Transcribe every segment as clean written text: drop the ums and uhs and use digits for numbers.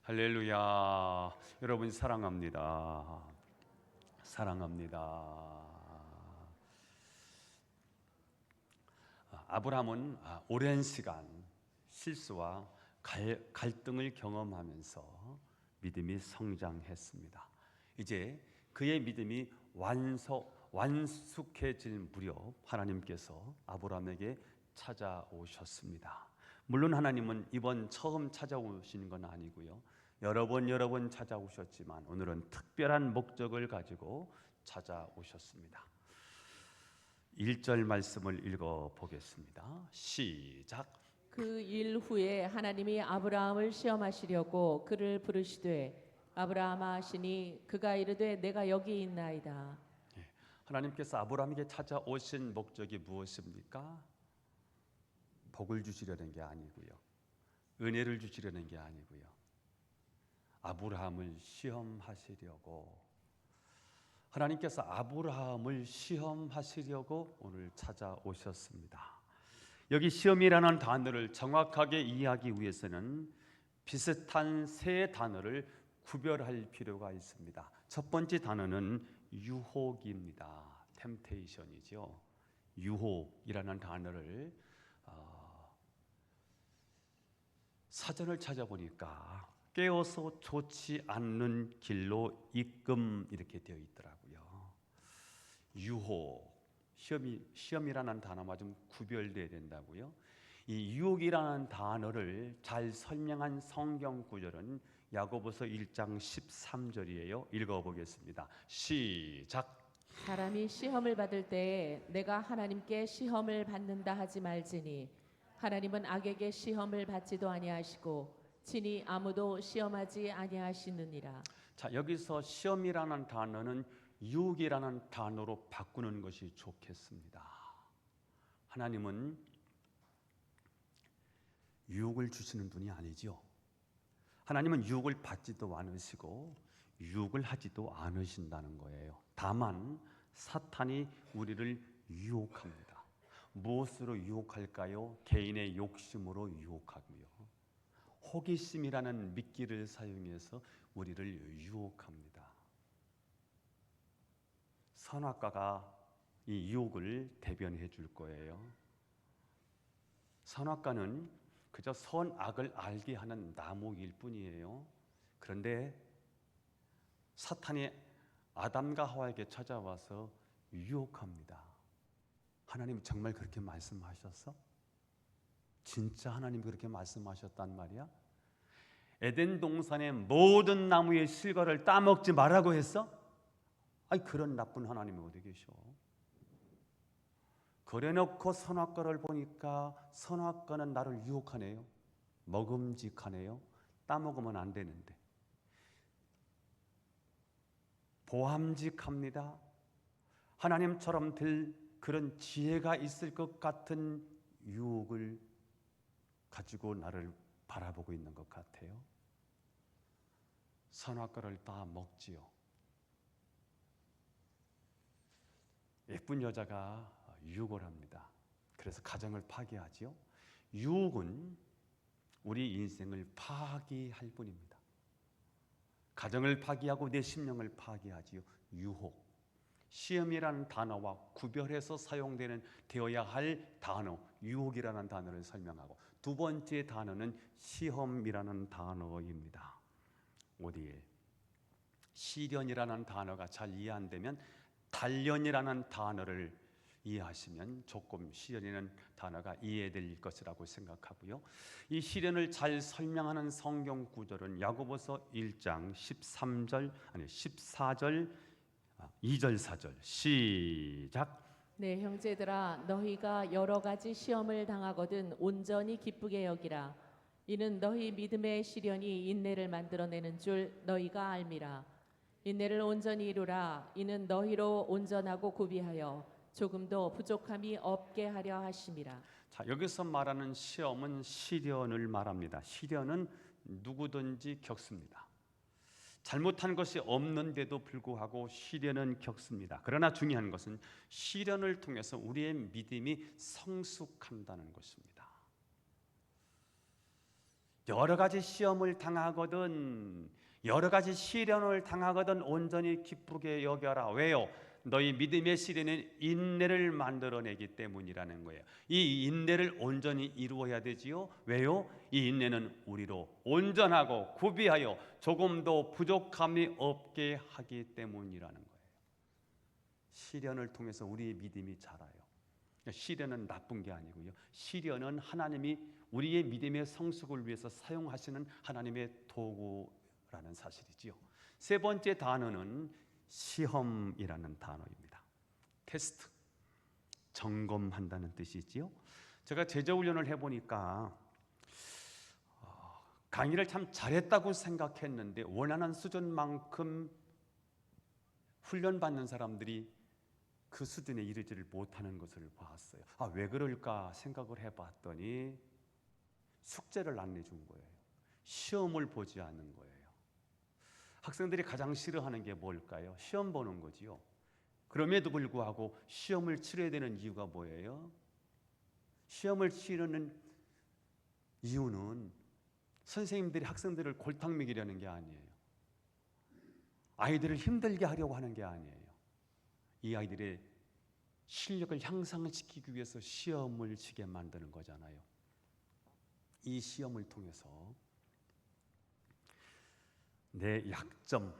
할렐루야. 여러분 사랑합니다. 사랑합니다. 아브라함은 오랜 시간 실수와 갈등을 경험하면서 믿음이 성장했습니다. 이제 그의 믿음이 완숙해질 무렵 하나님께서 아브라함에게 찾아오셨습니다. 물론 하나님은 이번 처음 찾아오시는 건 아니고요. 여러 번 찾아오셨지만 오늘은 특별한 목적을 가지고 찾아오셨습니다. 1절 말씀을 읽어 보겠습니다. 시작. 그 일 후에 하나님이 아브라함을 시험하시려고 그를 부르시되 아브라함아 하시니 그가 이르되 내가 여기 있나이다. 하나님께서 아브라함에게 찾아오신 목적이 무엇입니까? 복을 주시려는 게 아니고요. 은혜를 주시려는 게 아니고요. 아브라함을 시험하시려고, 하나님께서 아브라함을 시험하시려고 오늘 찾아오셨습니다. 여기 시험이라는 단어를 정확하게 이해하기 위해서는 비슷한 세 단어를 구별할 필요가 있습니다. 첫 번째 단어는 유혹입니다. 템테이션이죠. 유혹이라는 단어를 사전을 찾아보니까 깨어서 좋지 않는 길로 이끔 이렇게 되어 있더라고요. 유혹, 시험이라는 단어와 좀 구별돼야 된다고요. 이 유혹이라는 단어를 잘 설명한 성경 구절은 야고보서 1장 13절이에요. 읽어보겠습니다. 시작. 사람이 시험을 받을 때에 내가 하나님께 시험을 받는다 하지 말지니 하나님은 악에게 시험을 받지도 아니하시고 친히 아무도 시험하지 아니하시느니라. 자, 여기서 시험이라는 단어는 유혹이라는 단어로 바꾸는 것이 좋겠습니다. 하나님은 유혹을 주시는 분이 아니죠. 하나님은 유혹을 받지도 않으시고 유혹을 하지도 않으신다는 거예요. 다만 사탄이 우리를 유혹합니다. 무엇으로 유혹할까요? 개인의 욕심으로 유혹하고요. 호기심이라는 미끼를 사용해서 우리를 유혹합니다. 선악과가 이 유혹을 대변해 줄 거예요. 선악과는 그저 선악을 알게 하는 나무일 뿐이에요. 그런데 사탄이 아담과 하와에게 찾아와서 유혹합니다. 하나님이 정말 그렇게 말씀하셨어? 진짜 하나님 그렇게 말씀하셨단 말이야? 에덴 동산의 모든 나무의 실과를 따먹지 말라고 했어? 아니, 그런 나쁜 하나님이 어디 계셔? 그래놓고 선악과를 보니까 선악과는 나를 유혹하네요. 먹음직하네요. 따먹으면 안 되는데. 보암직합니다. 하나님처럼 될 그런 지혜가 있을 것 같은 유혹을 가지고 나를 바라보고 있는 것 같아요. 선악과를 다 먹지요. 예쁜 여자가 유혹을 합니다. 그래서 가정을 파괴하지요. 유혹은 우리 인생을 파괴할 뿐입니다. 가정을 파괴하고 내 심령을 파괴하지요. 유혹. 시험이라는 단어와 구별해서 되어야 할 단어, 유혹이라는 단어를 설명하고, 두 번째 단어는 시험이라는 단어입니다. 어디에? 시련이라는 단어가 잘 이해 안 되면 단련이라는 단어를 이해하시면 조금 시련이라는 단어가 이해될 것이라고 생각하고요. 이 시련을 잘 설명하는 성경 구절은 야고보서 1장 14절 2절 4절 시작. 내 형제들아 너희가 여러 가지 시험을 당하거든 온전히 기쁘게 여기라. 이는 너희 믿음의 시련이 인내를 만들어내는 줄 너희가 알미라. 인내를 온전히 이루라. 이는 너희로 온전하고 구비하여 조금도 부족함이 없게 하려 하심이라. 자, 여기서 말하는 시험은 시련을 말합니다. 시련은 누구든지 겪습니다. 잘못한 것이 없는데도 불구하고 시련은 겪습니다. 그러나 중요한 것은 시련을 통해서 우리의 믿음이 성숙한다는 것입니다. 여러 가지 시험을 당하거든, 여러 가지 시련을 당하거든 온전히 기쁘게 여겨라. 왜요? 너희 믿음의 시련은 인내를 만들어내기 때문이라는 거예요. 이 인내를 온전히 이루어야 되지요. 왜요? 이 인내는 우리로 온전하고 구비하여 조금도 부족함이 없게 하기 때문이라는 거예요. 시련을 통해서 우리의 믿음이 자라요. 시련은 나쁜 게 아니고요. 시련은 하나님이 우리의 믿음의 성숙을 위해서 사용하시는 하나님의 도구라는 사실이지요. 세 번째 단어는 시험이라는 단어입니다. 테스트, 점검한다는 뜻이지요. 제가 제자훈련을 해보니까 강의를 참 잘했다고 생각했는데 원하는 수준만큼 훈련받는 사람들이 그 수준에 이르지를 못하는 것을 봤어요. 왜 그럴까 생각을 해봤더니 숙제를 안 내준 거예요. 시험을 보지 않는 거예요. 학생들이 가장 싫어하는 게 뭘까요? 시험 보는 거지요. 그럼에도 불구하고 시험을 치러야 되는 이유가 뭐예요? 시험을 치르는 이유는 선생님들이 학생들을 골탕 먹이려는 게 아니에요. 아이들을 힘들게 하려고 하는 게 아니에요. 이 아이들의 실력을 향상시키기 위해서 시험을 치게 만드는 거잖아요. 이 시험을 통해서 내 약점,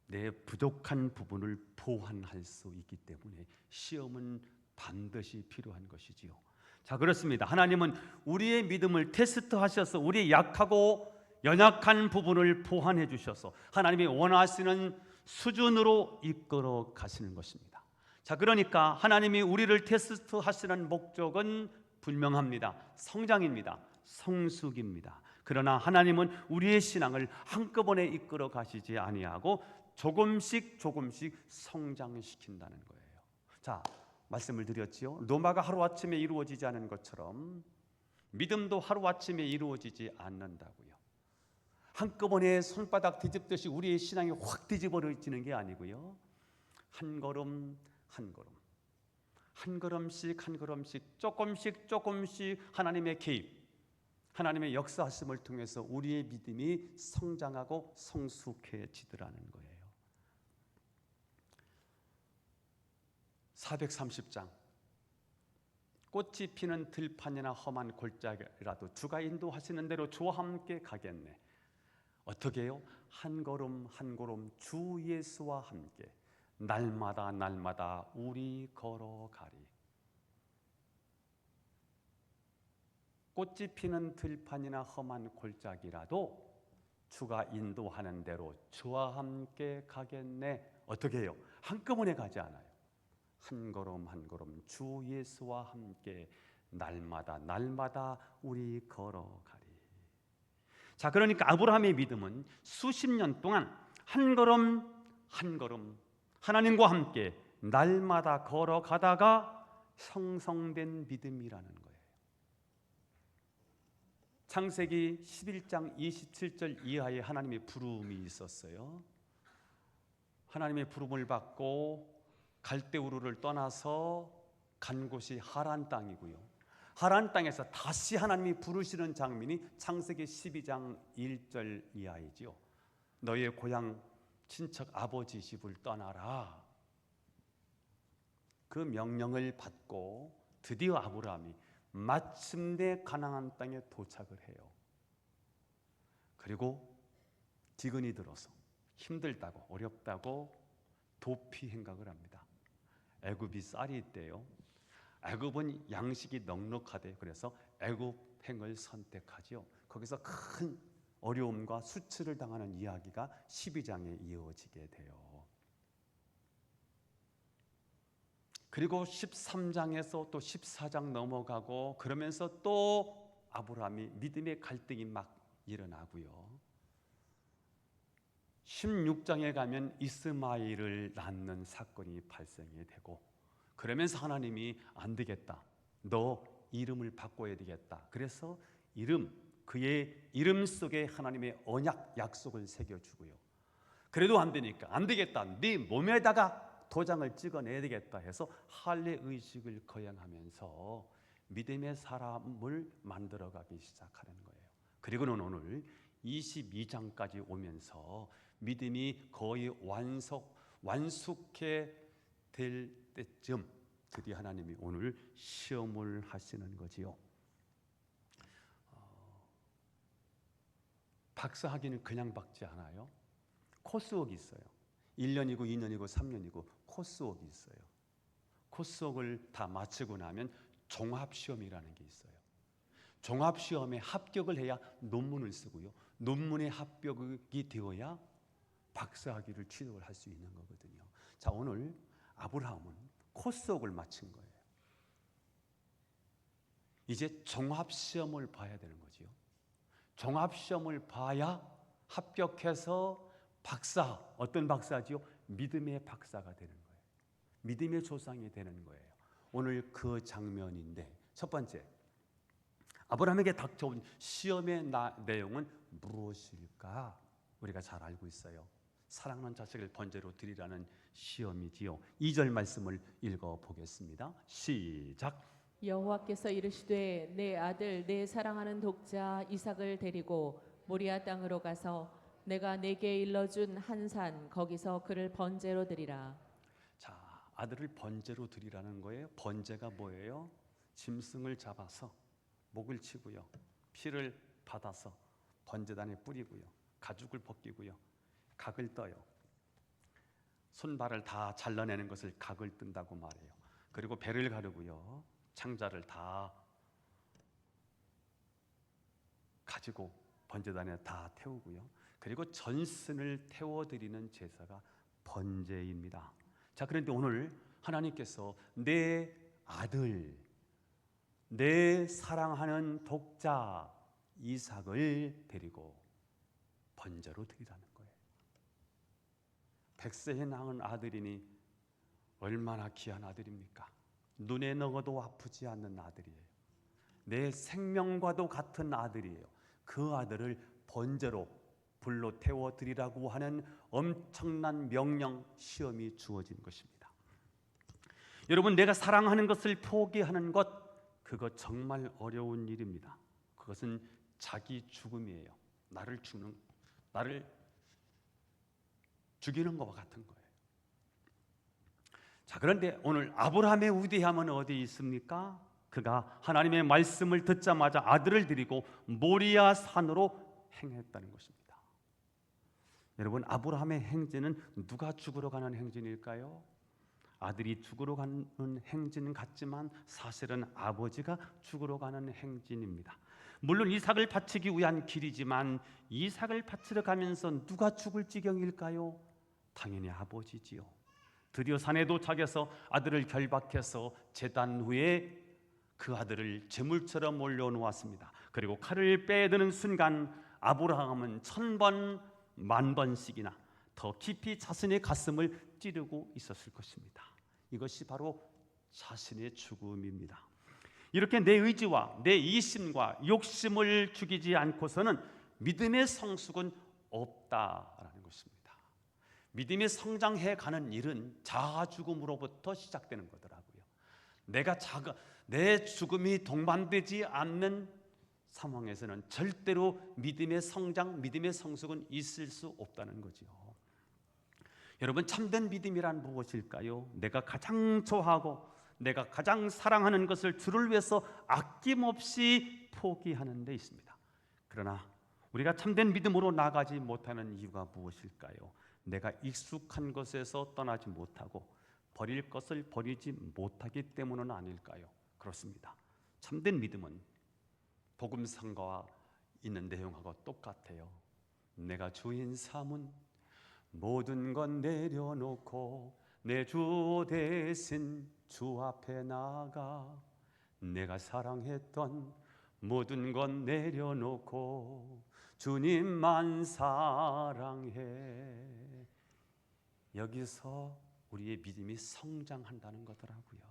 내 부족한 부분을 보완할 수 있기 때문에 시험은 반드시 필요한 것이지요. 자, 그렇습니다. 하나님은 우리의 믿음을 테스트하셔서 우리의 약하고 연약한 부분을 보완해 주셔서 하나님이 원하시는 수준으로 이끌어 가시는 것입니다. 자, 그러니까 하나님이 우리를 테스트하시는 목적은 분명합니다. 성장입니다. 성숙입니다. 그러나 하나님은 우리의 신앙을 한꺼번에 이끌어 가시지 아니하고 조금씩 성장시킨다는 거예요. 자, 말씀을 드렸지요. 로마가 하루아침에 이루어지지 않은 것처럼 믿음도 하루아침에 이루어지지 않는다고요. 한꺼번에 손바닥 뒤집듯이 우리의 신앙이 확 뒤집어지는 게 아니고요. 한 걸음 한 걸음, 한 걸음씩 조금씩 하나님의 개입, 하나님의 역사하심을 통해서 우리의 믿음이 성장하고 성숙해지더라는 거예요. 430장, 꽃이 피는 들판이나 험한 골짜기라도 주가 인도하시는 대로 주와 함께 가겠네. 어떻게 해요? 한 걸음 한 걸음 주 예수와 함께 날마다 우리 걸어가리. 꽃이 피는 들판이나 험한 골짜기라도 주가 인도하는 대로 주와 함께 가겠네. 어떻게 해요? 한꺼번에 가지 않아요. 한 걸음 한 걸음 주 예수와 함께 날마다 우리 걸어가리. 자, 그러니까 아브라함의 믿음은 수십 년 동안 한 걸음 한 걸음 하나님과 함께 날마다 걸어가다가 형성된 믿음이라는 거예요. 창세기 11장 27절 이하에 하나님의 부름이 있었어요. 하나님의 부름을 받고 갈대우르를 떠나서 간 곳이 하란 땅이고요. 하란 땅에서 다시 하나님이 부르시는 장면이 창세기 12장 1절 이하이지요. 너의 고향 친척 아버지 집을 떠나라. 그 명령을 받고 드디어 아브라함이 마침내 가나안 땅에 도착을 해요. 그리고 기근이 들어서 힘들다고 어렵다고 도피 행각을 합니다. 애굽이 쌀이 있대요. 애굽은 양식이 넉넉하대. 그래서 애굽행을 선택하죠. 거기서 큰 어려움과 수치를 당하는 이야기가 12장에 이어지게 돼요. 그리고 13장에서 또 14장 넘어가고 그러면서 또 아브라함이 믿음의 갈등이 막 일어나고요. 16장에 가면 이스마엘을 낳는 사건이 발생이 되고 그러면서 하나님이 안 되겠다. 너 이름을 바꿔야 되겠다. 그래서 그의 이름 속에 하나님의 언약 약속을 새겨주고요. 그래도 안 되니까 안 되겠다. 네 몸에다가 도장을 찍어내야 되겠다 해서 할례 의식을 거행하면서 믿음의 사람을 만들어가기 시작하는 거예요. 그리고는 오늘 22장까지 오면서 믿음이 거의 완숙해 될 때쯤 드디어 하나님이 오늘 시험을 하시는 거지요. 박사학위는 그냥 받지 않아요. 코스웍이 있어요. 1년이고 2년이고 3년이고 코스웍이 있어요. 코스웍을 다 마치고 나면 종합시험이라는 게 있어요. 종합시험에 합격을 해야 논문을 쓰고요. 논문에 합격이 되어야 박사학위를 취득을 할 수 있는 거거든요. 자, 오늘 아브라함은 코스웍을 마친 거예요. 이제 종합시험을 봐야 되는 거지요. 종합시험을 봐야 합격해서 박사, 어떤 박사지요? 믿음의 박사가 되는 거예요. 믿음의 조상이 되는 거예요. 오늘 그 장면인데, 첫 번째, 아브라함에게 닥쳐온 시험의 내용은 무엇일까? 우리가 잘 알고 있어요. 사랑하는 자식을 번제로 드리라는 시험이지요. 2절 말씀을 읽어보겠습니다. 시작. 여호와께서 이르시되 내 아들 내 사랑하는 독자 이삭을 데리고 모리아 땅으로 가서 내가 내게 일러준 한 산 거기서 그를 번제로 드리라. 자, 아들을 번제로 드리라는 거예요. 번제가 뭐예요? 짐승을 잡아서 목을 치고요, 피를 받아서 번제단에 뿌리고요, 가죽을 벗기고요, 각을 떠요. 손발을 다 잘라내는 것을 각을 뜬다고 말해요. 그리고 배를 가르고요, 창자를 다 가지고 번제단에 다 태우고요, 그리고 전신을 태워드리는 제사가 번제입니다. 자, 그런데 오늘 하나님께서 내 아들, 내 사랑하는 독자 이삭을 데리고 번제로 드리라는 거예요. 백세에 낳은 아들이니 얼마나 귀한 아들입니까? 눈에 넣어도 아프지 않는 아들이에요. 내 생명과도 같은 아들이에요. 그 아들을 번제로 불로 태워드리라고 하는 엄청난 명령, 시험이 주어진 것입니다. 여러분, 내가 사랑하는 것을 포기하는 것, 그거 정말 어려운 일입니다. 그것은 자기 죽음이에요. 나를 죽이는 것과 같은 거예요. 자, 그런데 오늘 아브라함의 위대함은 어디 있습니까? 그가 하나님의 말씀을 듣자마자 아들을 데리고 모리아 산으로 행했다는 것입니다. 여러분, 아브라함의 행진은 누가 죽으러 가는 행진일까요? 아들이 죽으러 가는 행진 같지만 사실은 아버지가 죽으러 가는 행진입니다. 물론 이삭을 바치기 위한 길이지만 이삭을 바치러 가면서 누가 죽을 지경일까요? 당연히 아버지지요. 드디어 산에 도착해서 아들을 결박해서 제단 위에 그 아들을 제물처럼 올려놓았습니다. 그리고 칼을 빼드는 순간 아브라함은 1000번, 10,000번씩이나 더 깊이 자신의 가슴을 찌르고 있었을 것입니다. 이것이 바로 자신의 죽음입니다. 이렇게 내 의지와 내 이심과 욕심을 죽이지 않고서는 믿음의 성숙은 없다라는 것입니다. 믿음이 성장해 가는 일은 자아 죽음으로부터 시작되는 거더라고요. 내 죽음이 동반되지 않는 상황에서는 절대로 믿음의 성장, 믿음의 성숙은 있을 수 없다는 거죠. 여러분, 참된 믿음이란 무엇일까요? 내가 가장 좋아하고 내가 가장 사랑하는 것을 주를 위해서 아낌없이 포기하는 데 있습니다. 그러나 우리가 참된 믿음으로 나가지 못하는 이유가 무엇일까요? 내가 익숙한 것에서 떠나지 못하고 버릴 것을 버리지 못하기 때문은 아닐까요? 그렇습니다. 참된 믿음은 복음성가와 있는 내용하고 똑같아요. 내가 주인 삼은 모든 건 내려놓고 내 주 대신 주 앞에 나가 내가 사랑했던 모든 건 내려놓고 주님만 사랑해. 여기서 우리의 믿음이 성장한다는 거더라고요.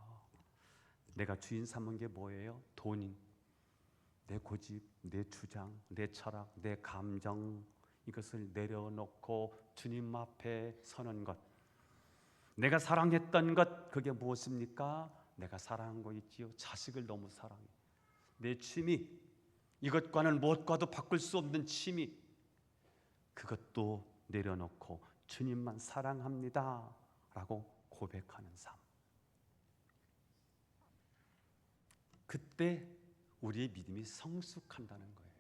내가 주인 삼은 게 뭐예요? 돈, 내 고집, 내 주장, 내 철학, 내 감정, 이것을 내려놓고 주님 앞에 서는 것. 내가 사랑했던 것, 그게 무엇입니까? 내가 사랑한 거 있지요. 자식을 너무 사랑해. 내 취미, 이것과는 무엇과도 바꿀 수 없는 취미, 그것도 내려놓고 주님만 사랑합니다 라고 고백하는 삶. 그때 우리의 믿음이 성숙한다는 거예요.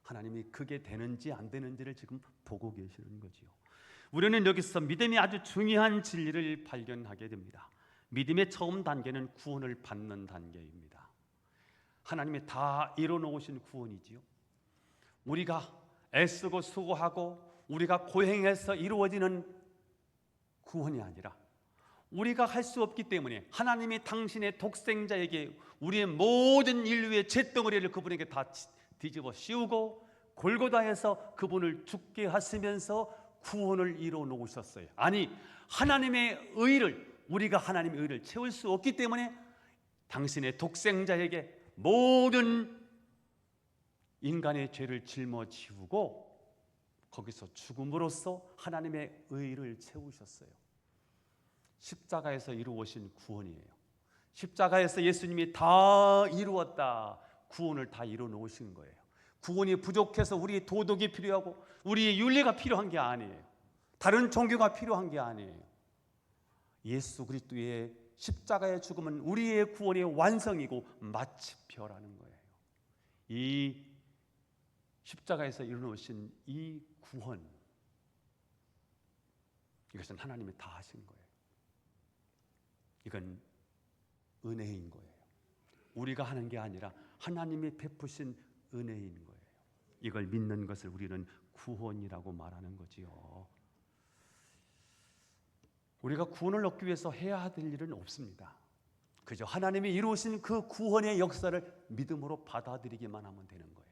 하나님이 그게 되는지 안 되는지를 지금 보고 계시는 거지요. 우리는 여기서 믿음이 아주 중요한 진리를 발견하게 됩니다. 믿음의 처음 단계는 구원을 받는 단계입니다. 하나님이 다 이뤄놓으신 구원이지요. 우리가 애쓰고 수고하고 우리가 고행해서 이루어지는 구원이 아니라 우리가 할 수 없기 때문에 하나님이 당신의 독생자에게 우리의 모든 인류의 죄덩어리를 그분에게 다 뒤집어 씌우고 골고다에서 그분을 죽게 하시면서 구원을 이루어 놓으셨어요. 아니, 하나님의 의를, 우리가 하나님의 의를 채울 수 없기 때문에 당신의 독생자에게 모든 인간의 죄를 짊어지우고 거기서 죽음으로써 하나님의 의를 채우셨어요. 십자가에서 이루어진 구원이에요. 십자가에서 예수님이 다 이루었다, 구원을 다 이루어 놓으신 거예요. 구원이 부족해서 우리의 도덕이 필요하고 우리의 윤리가 필요한 게 아니에요. 다른 종교가 필요한 게 아니에요. 예수 그리스도의 십자가의 죽음은 우리의 구원의 완성이고 마침표라는 거예요. 이 십자가에서 이루어진 이 구원, 이것은 하나님이 다 하신 거예요. 이건 은혜인 거예요. 우리가 하는 게 아니라 하나님이 베푸신 은혜인 거예요. 이걸 믿는 것을 우리는 구원이라고 말하는 거지요. 우리가 구원을 얻기 위해서 해야 될 일은 없습니다. 그저 하나님이 이루신 그 구원의 역사를 믿음으로 받아들이기만 하면 되는 거예요.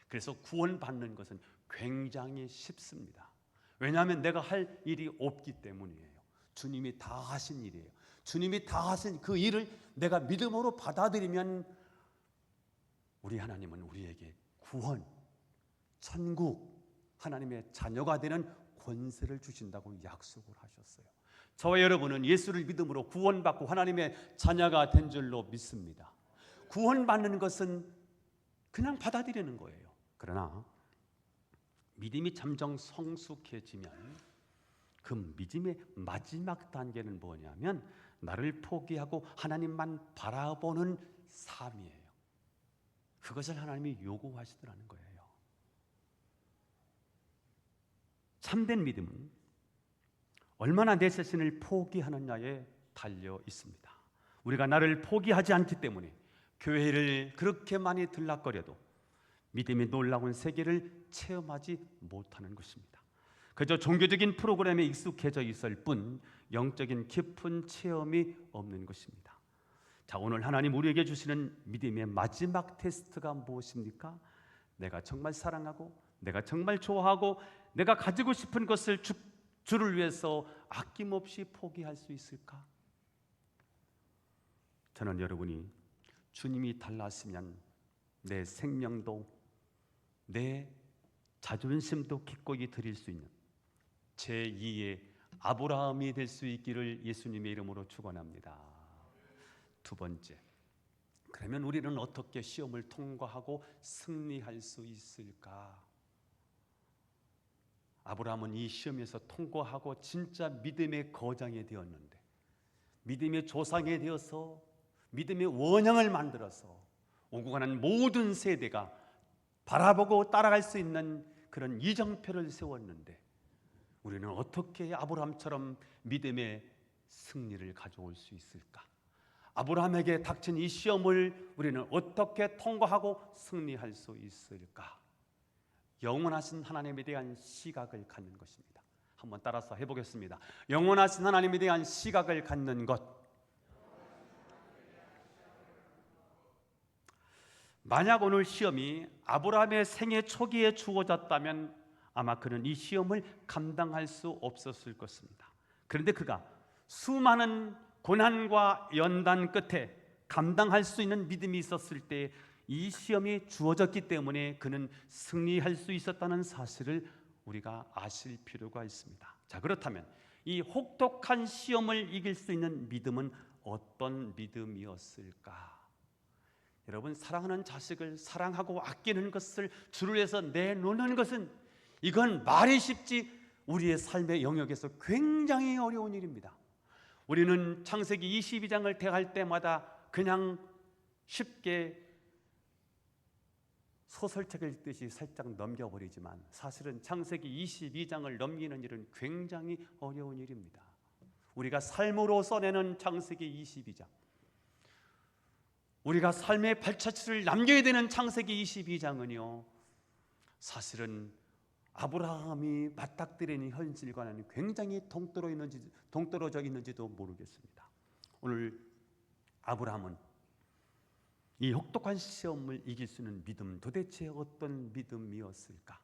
그래서 구원받는 것은 굉장히 쉽습니다. 왜냐하면 내가 할 일이 없기 때문이에요. 주님이 다 하신 일이에요. 주님이 다 하신 그 일을 내가 믿음으로 받아들이면 우리 하나님은 우리에게 구원, 천국, 하나님의 자녀가 되는 권세를 주신다고 약속을 하셨어요. 저와 여러분은 예수를 믿음으로 구원받고 하나님의 자녀가 된 줄로 믿습니다. 구원받는 것은 그냥 받아들이는 거예요. 그러나 믿음이 점점 성숙해지면 그 믿음의 마지막 단계는 뭐냐면 나를 포기하고 하나님만 바라보는 삶이에요. 그것을 하나님이 요구하시더라는 거예요. 참된 믿음은 얼마나 내 자신을 포기하느냐에 달려 있습니다. 우리가 나를 포기하지 않기 때문에 교회를 그렇게 많이 들락거려도 믿음의 놀라운 세계를 체험하지 못하는 것입니다. 그저 종교적인 프로그램에 익숙해져 있을 뿐 영적인 깊은 체험이 없는 것입니다. 자, 오늘 하나님 우리에게 주시는 믿음의 마지막 테스트가 무엇입니까? 내가 정말 사랑하고 내가 정말 좋아하고 내가 가지고 싶은 것을 주를 위해서 아낌없이 포기할 수 있을까? 저는 여러분이 주님이 달랐으면 내 생명도 내 자존심도 기꺼이 드릴 수 있는 제2의 아브라함이 될 수 있기를 예수님의 이름으로 축원합니다. 두 번째, 그러면 우리는 어떻게 시험을 통과하고 승리할 수 있을까? 아브라함은 이 시험에서 통과하고 진짜 믿음의 거장이 되었는데, 믿음의 조상이 되어서 믿음의 원형을 만들어서 오고 가는 모든 세대가 바라보고 따라갈 수 있는 그런 이정표를 세웠는데, 우리는 어떻게 아브라함처럼 믿음의 승리를 가져올 수 있을까? 아브라함에게 닥친 이 시험을 우리는 어떻게 통과하고 승리할 수 있을까? 영원하신 하나님에 대한 시각을 갖는 것입니다. 한번 따라서 해보겠습니다. 영원하신 하나님에 대한 시각을 갖는 것. 만약 오늘 시험이 아브라함의 생애 초기에 주어졌다면 아마 그는 이 시험을 감당할 수 없었을 것입니다. 그런데 그가 수많은 고난과 연단 끝에 감당할 수 있는 믿음이 있었을 때 이 시험이 주어졌기 때문에 그는 승리할 수 있었다는 사실을 우리가 아실 필요가 있습니다. 자, 그렇다면 이 혹독한 시험을 이길 수 있는 믿음은 어떤 믿음이었을까? 여러분, 사랑하는 자식을 사랑하고 아끼는 것을 주를 위해서 내놓는 것은 이건 말이 쉽지 우리의 삶의 영역에서 굉장히 어려운 일입니다. 우리는 창세기 22장을 대할 때마다 그냥 쉽게 소설책을 읽듯이 살짝 넘겨버리지만 사실은 창세기 22장을 넘기는 일은 굉장히 어려운 일입니다. 우리가 삶으로 써내는 창세기 22장, 우리가 삶의 발자취를 남겨야 되는 창세기 22장은요, 사실은 아브라함이 맞닥뜨리는 현실과는 굉장히 동떨어져 있는지도 모르겠습니다. 오늘 아브라함은 이 혹독한 시험을 이길 수 있는 믿음, 도대체 어떤 믿음이었을까?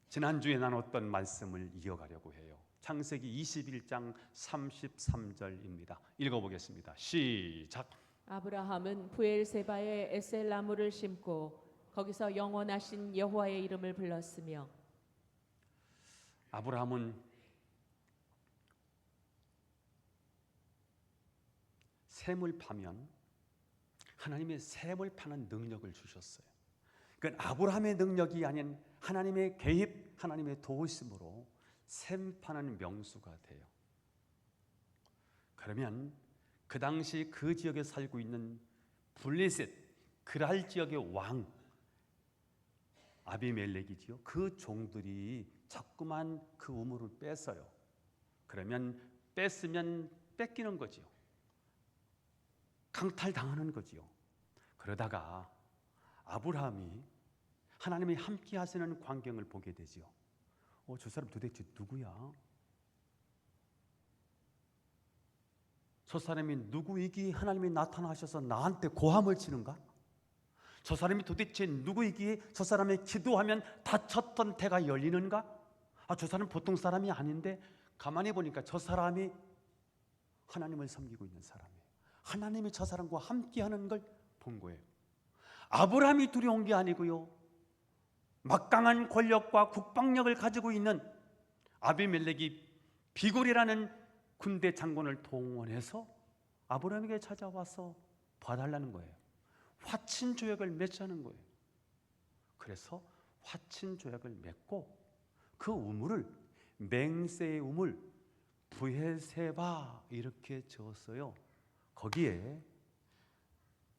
지난주에 나눴던 말씀을 이어가려고 해요. 창세기 21장 33절입니다. 읽어보겠습니다. 시작. 아브라함은 부엘세바에 에셀나무를 심고 거기서 영원하신 여호와의 이름을 불렀으며. 아브라함은 샘을 파면 하나님의 샘을 파는 능력을 주셨어요. 그건 아브라함의 능력이 아닌 하나님의 개입, 하나님의 도우심으로 샘 파는 명수가 돼요. 그러면 그 당시 그 지역에 살고 있는 블레셋, 그랄 지역의 왕 아비멜렉이지요. 그 종들이 자꾸만 그 우물을 뺐어요. 그러면 뺐으면 뺏기는 거지요. 강탈당하는 거지요. 그러다가 아브라함이 하나님이 함께 하시는 광경을 보게 되지요. 저 사람 도대체 누구야? 저 사람이 누구이기에 하나님이 나타나셔서 나한테 고함을 치는가? 저 사람이 도대체 누구이기에 저 사람의 기도하면 닫혔던 태가 열리는가? 저 사람 보통 사람이 아닌데 가만히 보니까 저 사람이 하나님을 섬기고 있는 사람이에요. 하나님이 저 사람과 함께하는 걸 본 거예요. 아브라함이 두려운 게 아니고요, 막강한 권력과 국방력을 가지고 있는 아비멜렉이 비골이라는 군대 장군을 동원해서 아브라함에게 찾아와서 봐달라는 거예요. 화친 조약을 맺자는 거예요. 그래서 화친 조약을 맺고 그 우물을 맹세의 우물 부엘세바 이렇게 지었어요. 거기에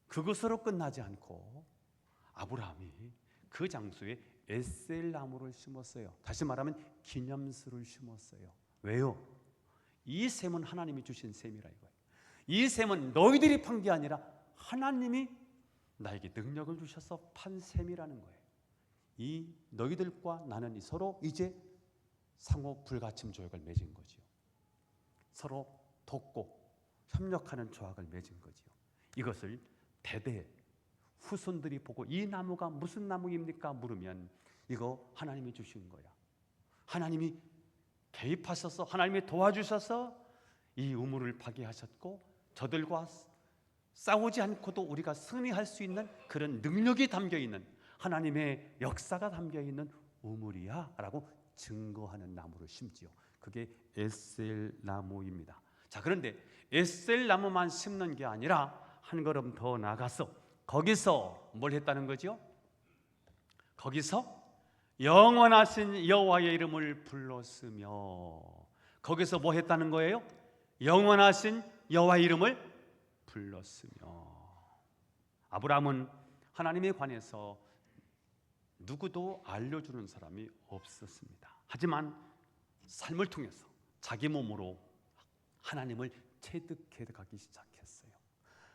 그것으로 끝나지 않고 아브라함이 그 장소에 에셀나무를 심었어요. 다시 말하면 기념수를 심었어요. 왜요? 이 샘은 하나님이 주신 샘이라 이거예요. 이 샘은 너희들이 판 게 아니라 하나님이 나에게 능력을 주셔서 판 샘이라는 거예요. 이 너희들과 나는 서로 이제 상호 불가침 조약을 맺은 거지요. 서로 돕고 협력하는 조약을 맺은 거지요. 이것을 대대 후손들이 보고 이 나무가 무슨 나무입니까? 물으면 이거 하나님이 주신 거야. 하나님이 개입하셔서 하나님이 도와주셔서 이 우물을 파괴하셨고 저들과 싸우지 않고도 우리가 승리할 수 있는 그런 능력이 담겨있는 하나님의 역사가 담겨있는 우물이야 라고 증거하는 나무를 심지요. 그게 에셀나무입니다. 자, 그런데 에셀나무만 심는 게 아니라 한 걸음 더 나가서 거기서 뭘 했다는 거죠? 거기서 영원하신 여호와의 이름을 불렀으며, 거기서 뭐 했다는 거예요? 영원하신 여호와의 이름을 불렀으며. 아브라함은 하나님에 관해서 누구도 알려주는 사람이 없었습니다. 하지만 삶을 통해서 자기 몸으로 하나님을 체득해 가기 시작했어요.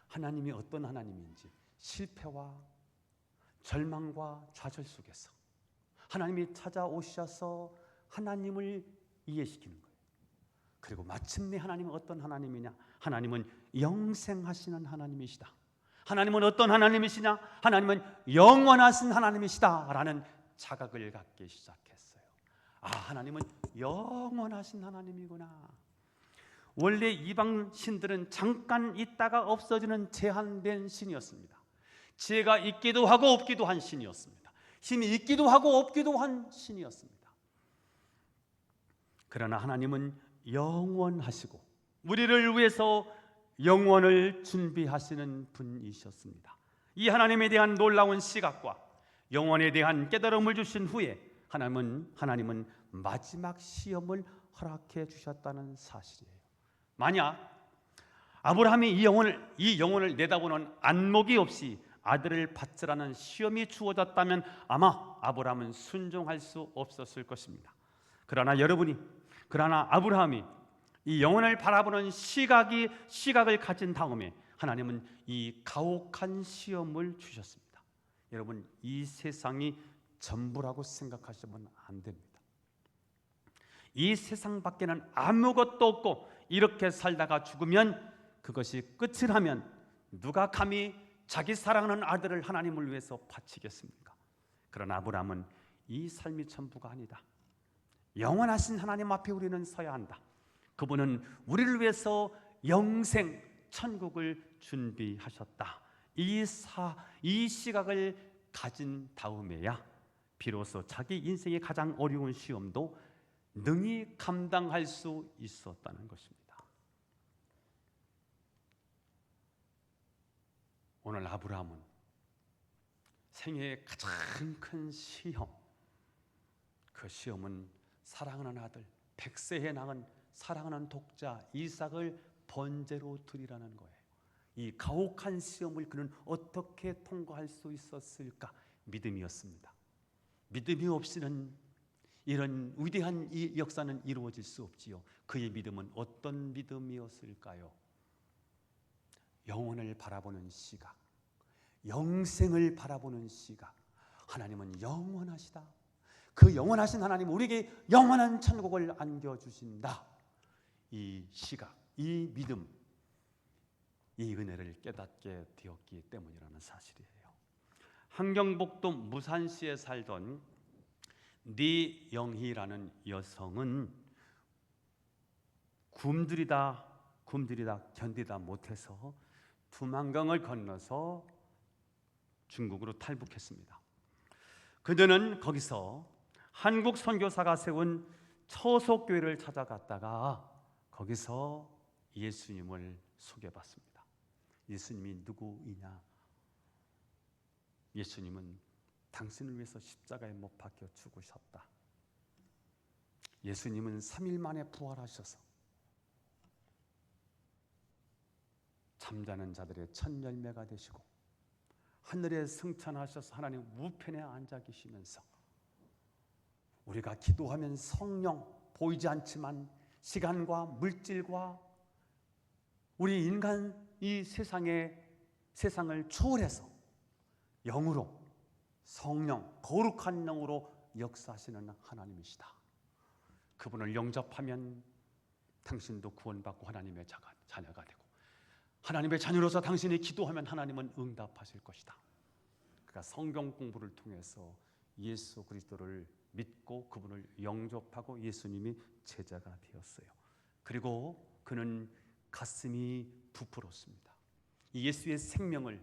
하나님이 어떤 하나님인지 실패와 절망과 좌절 속에서 하나님이 찾아오셔서 하나님을 이해시키는 거예요. 그리고 마침내 하나님은 어떤 하나님이냐? 하나님은 영생하시는 하나님이시다. 하나님은 어떤 하나님이시냐? 하나님은 영원하신 하나님이시다 라는 자각을 갖기 시작했어요. 하나님은 영원하신 하나님이구나. 원래 이방 신들은 잠깐 있다가 없어지는 제한된 신이었습니다. 지혜가 있기도 하고 없기도 한 신이었습니다. 힘이 있기도 하고 없기도 한 신이었습니다. 그러나 하나님은 영원하시고 우리를 위해서 영원을 준비하시는 분이셨습니다. 이 하나님에 대한 놀라운 시각과 영혼에 대한 깨달음을 주신 후에 하나님은 마지막 시험을 허락해 주셨다는 사실이에요. 만약 아브라함이 이 영혼을 내다보는 안목이 없이 아들을 받으라는 시험이 주어졌다면 아마 아브라함은 순종할 수 없었을 것입니다. 그러나 아브라함이 이 영혼을 바라보는 시각을 가진 다음에 하나님은 이 가혹한 시험을 주셨습니다. 여러분, 이 세상이 전부라고 생각하시면 안 됩니다. 이 세상 밖에는 아무것도 없고 이렇게 살다가 죽으면 그것이 끝이라면 누가 감히 자기 사랑하는 아들을 하나님을 위해서 바치겠습니까? 그러나 아브라함은 이 삶이 전부가 아니다. 영원하신 하나님 앞에 우리는 서야 한다. 그분은 우리를 위해서 영생 천국을 준비하셨다. 이 시각을 가진 다음에야 비로소 자기 인생의 가장 어려운 시험도 능히 감당할 수 있었다는 것입니다. 오늘 아브라함은 생애의 가장 큰 시험, 그 시험은 사랑하는 아들, 백세에 낳은 사랑하는 독자 이삭을 번제로 드리라는 거예요. 이 가혹한 시험을 그는 어떻게 통과할 수 있었을까? 믿음이었습니다. 믿음이 없이는 이런 위대한 이 역사는 이루어질 수 없지요. 그의 믿음은 어떤 믿음이었을까요? 영혼을 바라보는 시각, 영생을 바라보는 시각. 하나님은 영원하시다. 그 영원하신 하나님 우리에게 영원한 천국을 안겨주신다. 이 시각, 이 믿음, 이 은혜를 깨닫게 되었기 때문이라는 사실이에요. 함경북도 무산시에 살던 니영희라는 여성은 굶주리다 견디다 못해서 두만강을 건너서 중국으로 탈북했습니다. 그녀는 거기서 한국 선교사가 세운 처속교회를 찾아갔다가 거기서 예수님을 소개받습니다. 예수님이 누구이냐? 예수님은 당신을 위해서 십자가에 못 박혀 죽으셨다. 예수님은 3일 만에 부활하셔서 잠자는 자들의 첫 열매가 되시고 하늘에 승천하셔서 하나님 우편에 앉아 계시면서 우리가 기도하면 성령, 보이지 않지만 시간과 물질과 우리 인간 이 세상을 초월해서 영으로, 성령, 거룩한 영으로 역사하시는 하나님이시다. 그분을 영접하면 당신도 구원받고 하나님의 자녀가 되고 하나님의 자녀로서 당신이 기도하면 하나님은 응답하실 것이다. 그러니까 성경 공부를 통해서 예수 그리스도를 믿고 그분을 영접하고 예수님이 제자가 되었어요. 그리고 그는 가슴이 부풀었습니다. 이 예수의 생명을,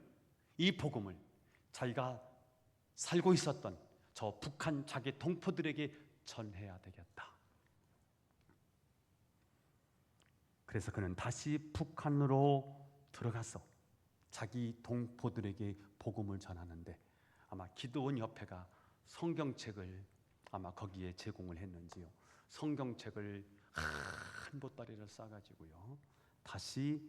이 복음을 자기가 살고 있었던 저 북한 자기 동포들에게 전해야 되겠다. 그래서 그는 다시 북한으로 들어가서 자기 동포들에게 복음을 전하는데 아마 기도원 협회가 성경책을 아마 거기에 제공을 했는지요. 성경책을 한 보따리를 싸가지고요. 다시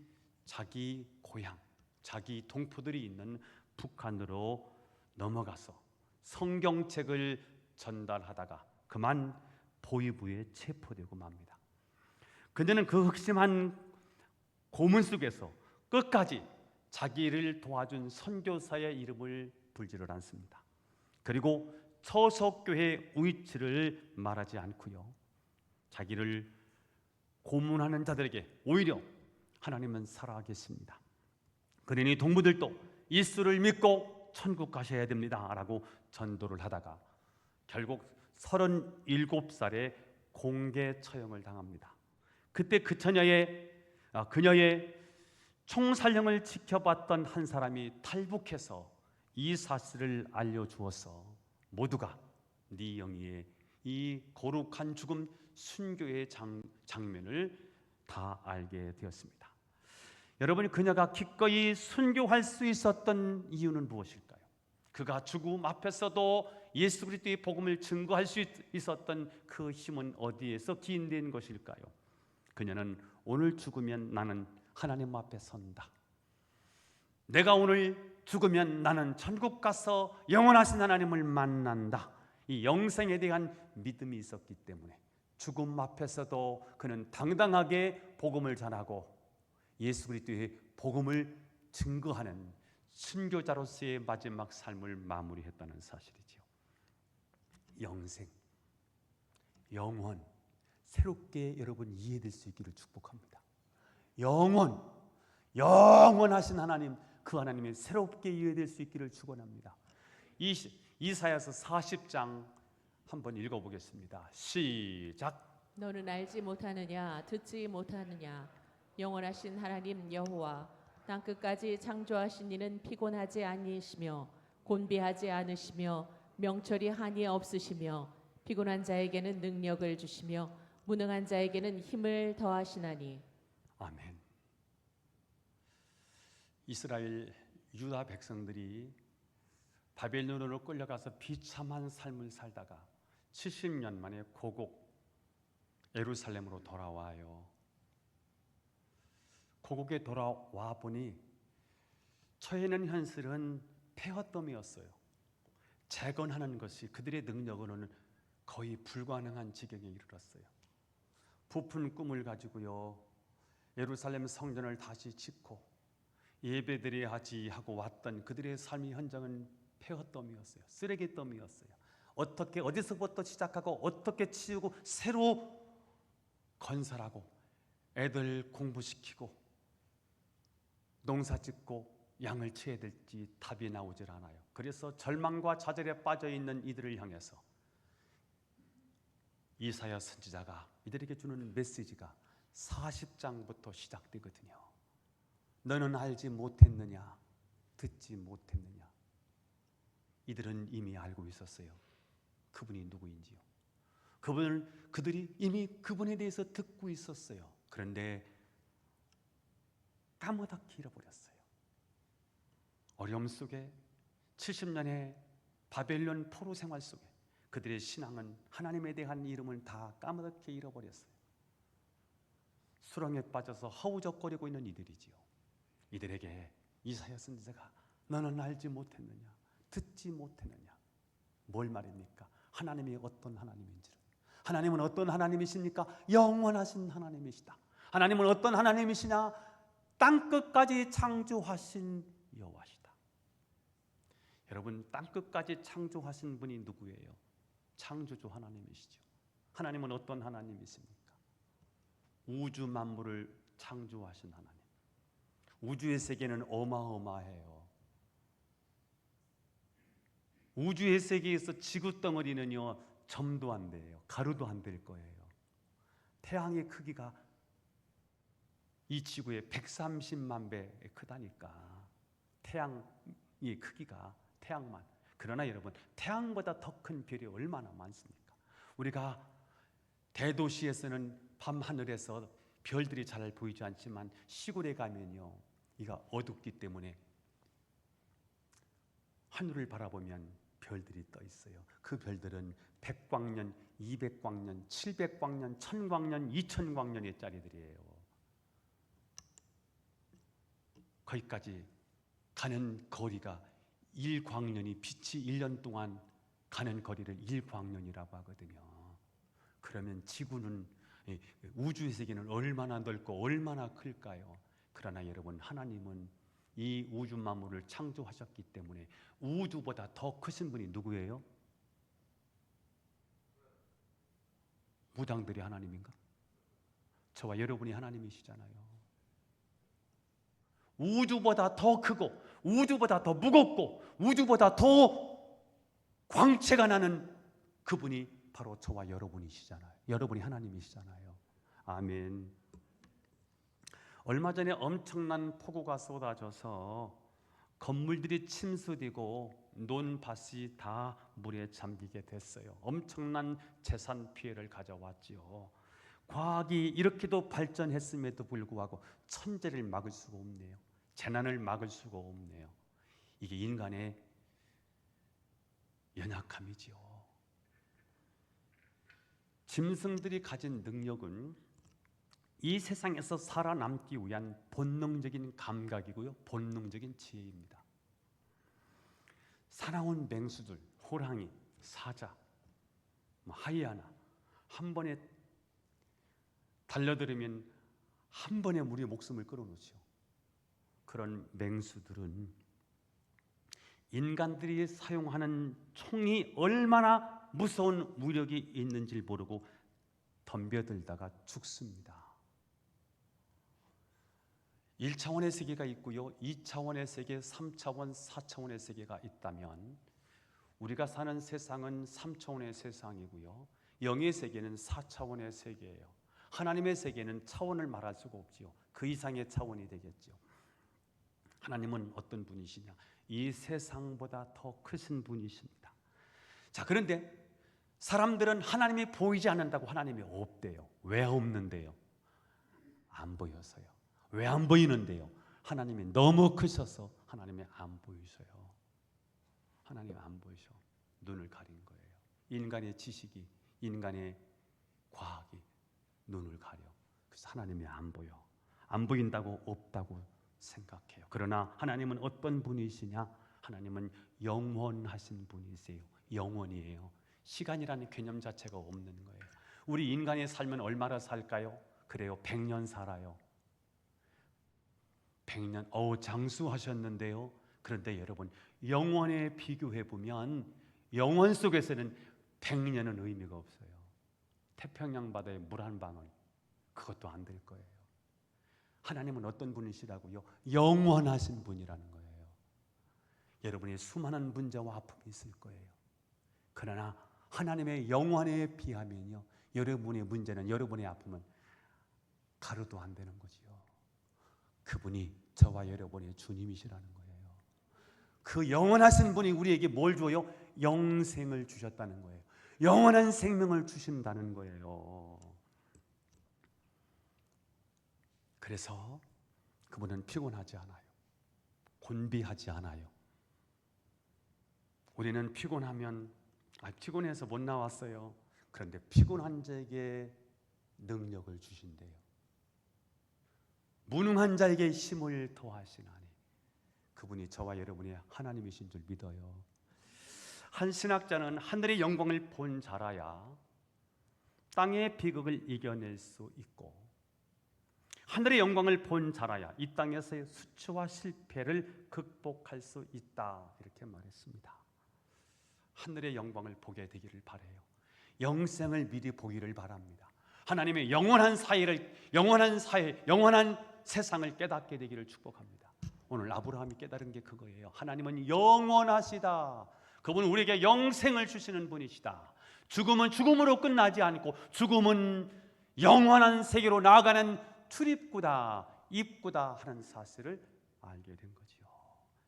자기 고향, 자기 동포들이 있는 북한으로 넘어가서 성경책을 전달하다가 그만 보위부에 체포되고 맙니다. 그녀는 그 흑심한 고문 속에서 끝까지 자기를 도와준 선교사의 이름을 불지를 않습니다. 그리고 처석교회 위치를 말하지 않고요. 자기를 고문하는 자들에게 오히려 하나님은 살아계십니다. 그러니 동무들도 예수를 믿고 천국 가셔야 됩니다 라고 전도를 하다가 결국 37살에 공개 처형을 당합니다. 그때 그녀의 총살령을 지켜봤던 한 사람이 탈북해서 이 사실을 알려주어서 모두가 니영희의 이 거룩한 죽음 순교의 장면을 다 알게 되었습니다. 여러분, 그녀가 기꺼이 순교할 수 있었던 이유는 무엇일까요? 그가 죽음 앞에서도 예수 그리스도의 복음을 증거할 수 있었던 그 힘은 어디에서 기인된 것일까요? 그녀는 오늘 죽으면 나는 하나님 앞에 선다. 내가 오늘 죽으면 나는 천국 가서 영원하신 하나님을 만난다. 이 영생에 대한 믿음이 있었기 때문에 죽음 앞에서도 그는 당당하게 복음을 전하고 예수 그리스도의 복음을 증거하는 순교자로서의 마지막 삶을 마무리했다는 사실이지요. 영생, 영원, 새롭게 여러분 이해될 수 있기를 축복합니다. 영원하신 하나님, 그 하나님이 새롭게 이해될 수 있기를 축원합니다. 이사야서 40장 한번 읽어보겠습니다. 시작. 너는 알지 못하느냐 듣지 못하느냐 영원하신 하나님 여호와 땅끝까지 창조하신 이는 피곤하지 아니시며 곤비하지 않으시며 명철이 한이 없으시며 피곤한 자에게는 능력을 주시며 무능한 자에게는 힘을 더하시나니. 아멘. 이스라엘 유다 백성들이 바벨론으로 끌려가서 비참한 삶을 살다가 70년 만에 고국 예루살렘으로 돌아와요. 고국에 돌아와 보니 처해는 현실은 폐허덤이었어요. 재건하는 것이 그들의 능력으로는 거의 불가능한 지경에 이르렀어요. 부푼 꿈을 가지고요, 예루살렘 성전을 다시 짓고 예배드려야지 하고 왔던 그들의 삶의 현장은 폐허덤이었어요. 쓰레기덤이었어요. 어떻게 어디서부터 시작하고 어떻게 치우고 새로 건설하고 애들 공부시키고 농사짓고 양을 치어야 될지 답이 나오질 않아요. 그래서 절망과 좌절에 빠져있는 이들을 향해서 이사야 선지자가 이들에게 주는 메시지가 40장부터 시작되거든요. 너는 알지 못했느냐? 듣지 못했느냐? 이들은 이미 알고 있었어요. 그분이 누구인지요. 그들이 이미 그분에 대해서 듣고 있었어요. 그런데 까무잡히 잃어버렸어요. 어려움 속에 70년의 바벨론 포로 생활 속에 그들의 신앙은 하나님에 대한 이름을 다 까무잡히 잃어버렸어요. 수렁에 빠져서 허우적거리고 있는 이들이지요. 이들에게 이사야 선지자가 너는 알지 못했느냐? 듣지 못했느냐? 뭘 말입니까? 하나님이 어떤 하나님인지를. 하나님은 어떤 하나님이십니까? 영원하신 하나님이시다. 하나님은 어떤 하나님이시냐? 땅끝까지 창조하신 여호와시다. 여러분, 땅끝까지 창조하신 분이 누구예요? 창조주 하나님이시죠. 하나님은 어떤 하나님이십니까? 우주 만물을 창조하신 하나님. 우주의 세계는 어마어마해요. 우주의 세계에서 지구 덩어리는요, 점도 안 돼요. 가루도 안 될 거예요. 태양의 크기가 이 지구의 130만 배 크다니까. 태양의 크기가 태양만. 그러나 여러분, 태양보다 더 큰 별이 얼마나 많습니까? 우리가 대도시에서는 밤하늘에서 별들이 잘 보이지 않지만 시골에 가면요, 이가 어둡기 때문에 하늘을 바라보면 별들이 떠 있어요. 그 별들은 100광년, 200광년, 700광년, 1000광년, 2000광년의 짜리들이에요. 거기까지 가는 거리가 1광년이 빛이 1년 동안 가는 거리를 1광년이라고 하거든요. 그러면 지구는, 우주의 세계는 얼마나 넓고 얼마나 클까요? 그러나 여러분, 하나님은 이 우주 만물을 창조하셨기 때문에 우주보다 더 크신 분이 누구예요? 무당들이 하나님인가? 저와 여러분이 하나님이시잖아요. 우주보다 더 크고 우주보다 더 무겁고 우주보다 더 광채가 나는 그분이 바로 저와 여러분이시잖아요. 여러분이 하나님이시잖아요. 아멘. 얼마 전에 엄청난 폭우가 쏟아져서 건물들이 침수되고 논밭이 다 물에 잠기게 됐어요. 엄청난 재산 피해를 가져왔지요. 과학이 이렇게도 발전했음에도 불구하고 천재를 막을 수가 없네요. 재난을 막을 수가 없네요. 이게 인간의 연약함이지요. 짐승들이 가진 능력은 이 세상에서 살아남기 위한 본능적인 감각이고요, 본능적인 지혜입니다. 사나운 맹수들, 호랑이, 사자, 하이에나 한 번에 달려들으면 한 번에 우리의 목숨을 끌어놓죠. 그런 맹수들은 인간들이 사용하는 총이 얼마나 무서운 위력이 있는지 모르고 덤벼들다가 죽습니다. 1차원의 세계가 있고요, 2차원의 세계, 3차원, 4차원의 세계가 있다면 우리가 사는 세상은 3차원의 세상이고요, 영의 세계는 4차원의 세계예요. 하나님의 세계는 차원을 말할 수가 없지요. 그 이상의 차원이 되겠죠. 하나님은 어떤 분이시냐? 이 세상보다 더 크신 분이십니다. 자, 그런데 사람들은 하나님이 보이지 않는다고 하나님이 없대요. 왜 없는데요? 안 보여서요. 왜 안 보이는데요? 하나님이 너무 크셔서 하나님이 안 보이셔요. 하나님이 안 보이셔. 눈을 가린 거예요. 인간의 지식이, 인간의 과학이 눈을 가려. 그래서 하나님이 안 보여. 안 보인다고 없다고 생각해요. 그러나 하나님은 어떤 분이시냐? 하나님은 영원하신 분이세요. 영원이에요. 시간이라는 개념 자체가 없는 거예요. 우리 인간의 삶은 얼마나 살까요? 그래요, 100년 살아요. 100년, 장수하셨는데요. 그런데 여러분, 영원에 비교해 보면 영원 속에서는 100년은 의미가 없어요. 태평양 바다에 물 한 방울, 그것도 안 될 거예요. 하나님은 어떤 분이시라고요? 영원하신 분이라는 거예요. 여러분이 수많은 문제와 아픔이 있을 거예요. 그러나 하나님의 영원에 비하면요, 여러분의 문제는, 여러분의 아픔은 가루도 안 되는 거지요. 그분이 저와 여러분의 주님이시라는 거예요. 그 영원하신 분이 우리에게 뭘 줘요? 영생을 주셨다는 거예요. 영원한 생명을 주신다는 거예요. 그래서 그분은 피곤하지 않아요. 곤비하지 않아요. 우리는 피곤하면 피곤해서 못 나왔어요. 그런데 피곤한 자에게 능력을 주신대요. 무능한 자에게 힘을 더하시나니 그분이 저와 여러분의 하나님이신 줄 믿어요. 한 신학자는 하늘의 영광을 본 자라야 땅의 비극을 이겨낼 수 있고, 하늘의 영광을 본 자라야 이 땅에서의 수치와 실패를 극복할 수 있다, 이렇게 말했습니다. 하늘의 영광을 보게 되기를 바라요. 영생을 미리 보기를 바랍니다. 하나님의 영원한 세상을 깨닫게 되기를 축복합니다. 오늘 아브라함이 깨달은 게 그거예요. 하나님은 영원하시다. 그분은 우리에게 영생을 주시는 분이시다. 죽음은 죽음으로 끝나지 않고 죽음은 영원한 세계로 나아가는 출입구다, 입구다 하는 사실을 알게 된 거지요.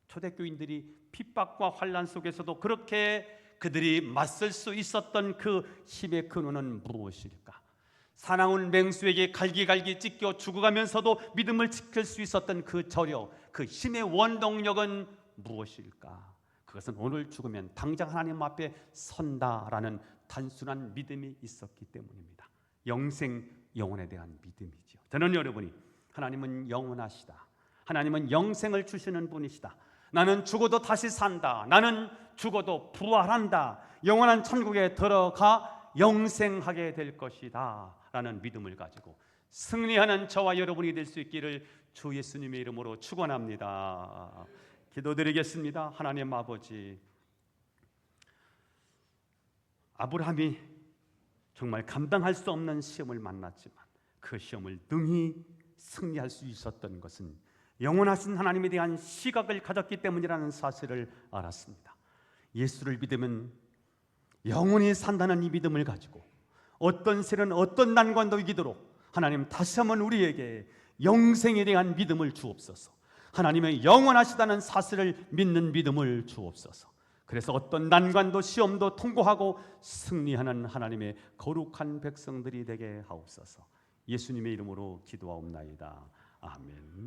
초대교인들이 핍박과 환난 속에서도 그렇게 그들이 맞설 수 있었던 그 힘의 근원은 무엇일까? 사나운 맹수에게 갈기갈기 찢겨 죽어가면서도 믿음을 지킬 수 있었던 그 저력, 그 힘의 원동력은 무엇일까? 그것은 오늘 죽으면 당장 하나님 앞에 선다라는 단순한 믿음이 있었기 때문입니다. 영생, 영혼에 대한 믿음이죠. 저는 여러분이 하나님은 영원하시다, 하나님은 영생을 주시는 분이시다, 나는 죽어도 다시 산다, 나는 죽어도 부활한다, 영원한 천국에 들어가 영생하게 될 것이다 라는 믿음을 가지고 승리하는 저와 여러분이 될 수 있기를 주 예수님의 이름으로 축원합니다. 기도드리겠습니다. 하나님 아버지, 아브라함이 정말 감당할 수 없는 시험을 만났지만 그 시험을 능히 승리할 수 있었던 것은 영원하신 하나님에 대한 시각을 가졌기 때문이라는 사실을 알았습니다. 예수를 믿으면 영원히 산다는 이 믿음을 가지고 어떤 세는 어떤 난관도 이기도록 하나님 다시 한번 우리에게 영생에 대한 믿음을 주옵소서. 하나님의 영원하시다는 사실을 믿는 믿음을 주옵소서. 그래서 어떤 난관도 시험도 통과하고 승리하는 하나님의 거룩한 백성들이 되게 하옵소서. 예수님의 이름으로 기도하옵나이다. 아멘.